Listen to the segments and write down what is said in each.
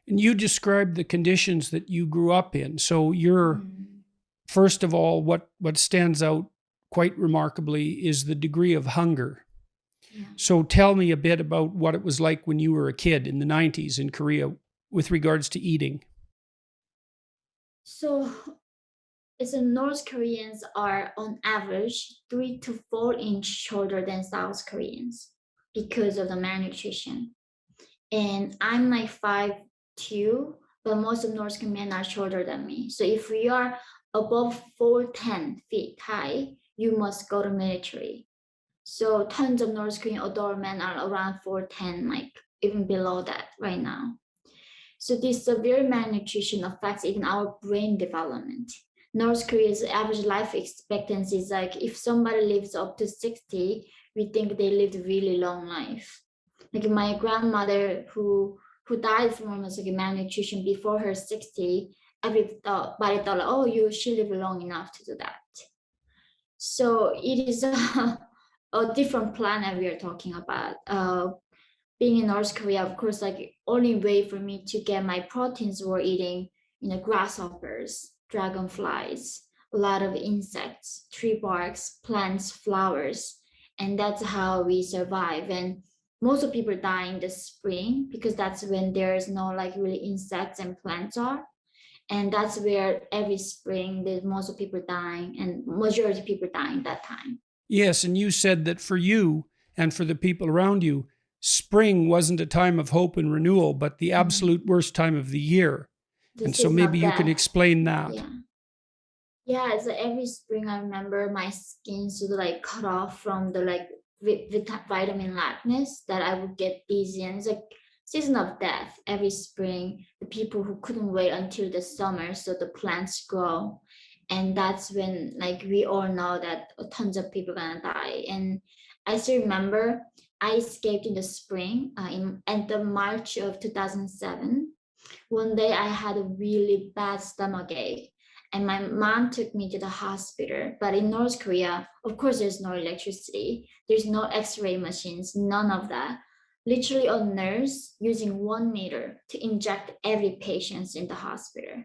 And you described the conditions that you grew up in. So you're, first of all, what stands out quite remarkably is the degree of hunger. Yeah. So tell me a bit about what it was like when you were a kid in the 90s in Korea with regards to eating. So it's North Koreans are on average 3 to 4 inch shorter than South Koreans because of the malnutrition. And I'm like 5'2", but most of North Korean men are shorter than me. So if we are above 4'10" high, you must go to military. So tons of North Korean adult men are around 4'10", like even below that right now. So this severe malnutrition affects even our brain development. North Korea's average life expectancy is like if somebody lives up to 60, we think they lived a really long life. Like my grandmother who died from almost like malnutrition before her 60, everybody thought, oh, she lived long enough to do that. So it is a different planet we are talking about. Being in North Korea, of course, like only way for me to get my proteins were eating, grasshoppers, dragonflies, a lot of insects, tree barks, plants, flowers, and that's how we survive. And most of people die in the spring because that's when there's no like really insects and plants are. And that's where every spring there's most of people dying and majority of people dying that time. Yes, and you said that for you and for the people around you, spring wasn't a time of hope and renewal, but the absolute worst time of the year. The And so season maybe of you can death. explain that. Yeah. Yeah, so every spring I remember my skin should like cut off from the like vitamin lackness that I would get dizzy, and it's like season of death every spring. The people who couldn't wait until the summer so the plants grow, and that's when like we all know that tons of people gonna die. And I still remember I escaped in the spring in at the March of 2007. One day I had a really bad stomach ache and my mom took me to the hospital. But in North Korea, of course, there's no electricity, there's no x-ray machines, none of that. Literally a nurse using 1 meter to inject every patient in the hospital.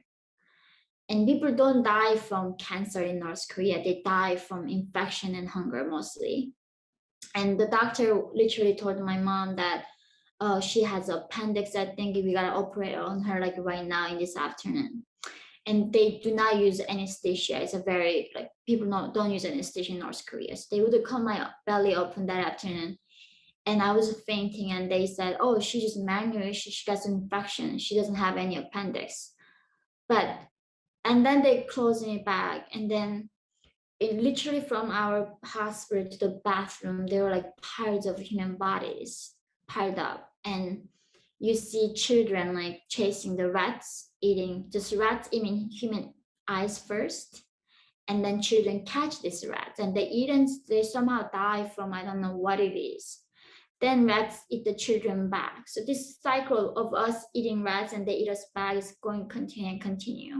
And people don't die from cancer in North Korea, they die from infection and hunger mostly. And the doctor literally told my mom that she has appendix. I think we gotta operate on her like right now in this afternoon. And they do not use anesthesia. It's a very like people don't use anesthesia in North Korea. So they would cut my belly open that afternoon, and I was fainting. And they said, "Oh, she just malnourished. She got some infection. She doesn't have any appendix." But and then they closed me back, and then it literally from our hospital to the bathroom, there were like piles of human bodies piled up. And you see children like chasing the rats, eating just rats, eating human eyes first. And then children catch these rats and they eat and they somehow die from, I don't know what it is. Then rats eat the children back. So this cycle of us eating rats and they eat us back is going to continue and continue.